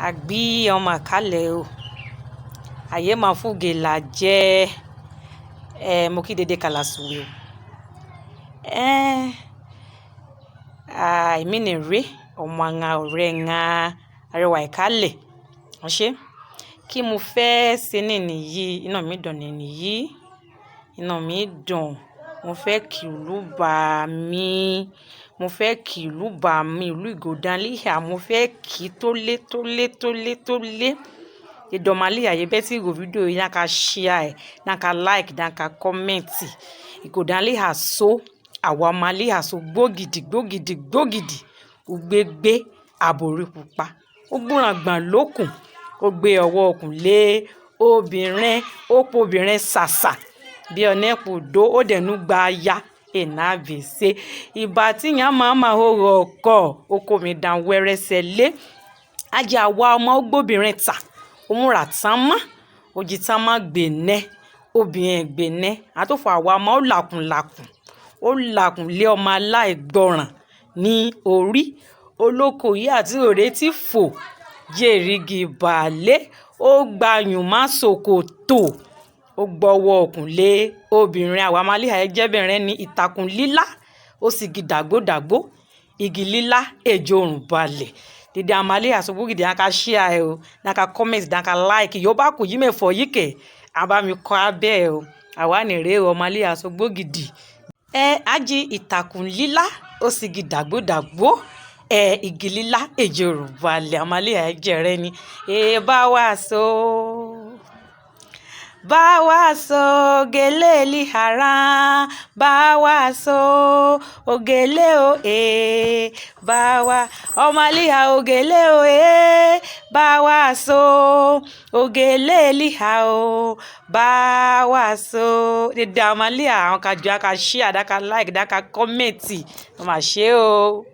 Àgbí ọmọ àkálẹ̀ o. Ayé máa fúge là jẹ́ mo kí dédé kàlàsùwé o. Èmi ni rè ọmọ àǹà ọ̀rẹ́ ǹà arẹwà ìkálẹ̀. Ọ̀ṣẹ́ kí mo fẹ́ ṣe nìyí iná mi dùn nìyí. Iná mi dùn. Mo fẹ́ kí ìlú bá mi. Mo fẹ́ kí ìlú bá mi ìlú Ìgòdàn líhà. Mo fẹ́ kí tó lé. Ìdọ̀málíhà yẹ bẹ́ẹ̀ tí ìgò fídíò yìí náà ká share, náà ká like, náà ká comment. Ìgòdàn líhà so àwa màlíhà so gbógidì. Ugbégbé àbòrí pupa. Ó gbúràn gbàn lókun. Ó gbé ọwọ́ okùn lé obìnrin. Ó po obìnrin ṣàṣà bí ọ̀nẹ́pù dó. Ó dẹ̀nu gba aya. Ẹ̀nà bèsè. Ìbà tí yàn máa ho ọkọ̀. Oko mi dàn wẹ́rẹ́sẹ̀ lé. Ajá àwa ọmọ ó gbóbìnrin ta. Òmùrà tán má. Òjì tán má gbènẹ́. Obìnrin gbènẹ́. Àtòfò àwa ọmọ ó làkùn. Ó làkùn lé ọmọ aláìgbọràn ní orí. Olóko yìí àti òré tí fò. Jèrìgì bàlé. Ó gbàyùn má ṣòkòtò. Ó gbọ́wọ́ okùn lé obìnrin àwa màlíhà ẹjẹ́bìnrin ní ìtàkùn lílá. Ó sì gi dàgbódàgbó. Igi lílá èjò òrùn balẹ̀. Dédé àmàlíhà so gbógidì náà ká share o. Náà ká comment, náà ká like. Yóò bá kù yí mẹ́fọ̀ yìí kẹ̀. Àbá mi kọ́ abẹ́ o. Àwa ni rè o màlíhà so gbógidì. Ají ìtàkùn lílá. Ó sì gi dàgbódàgbó. Igi lílá èjò òrùn balẹ̀. Àmàlíhà ẹjẹ́rẹ́ ni. Bá wa so. Bá wa so gèlè líhàrá. Bá wa so ògèlè o. Bá wa ọmọlíhà ògèlè o. Bá wa so ògèlè líhà o. Bá wa so. Dédé àmàlíhà àwọn ká jọ ká share, ká like, ká comment. Ó mà ṣe o.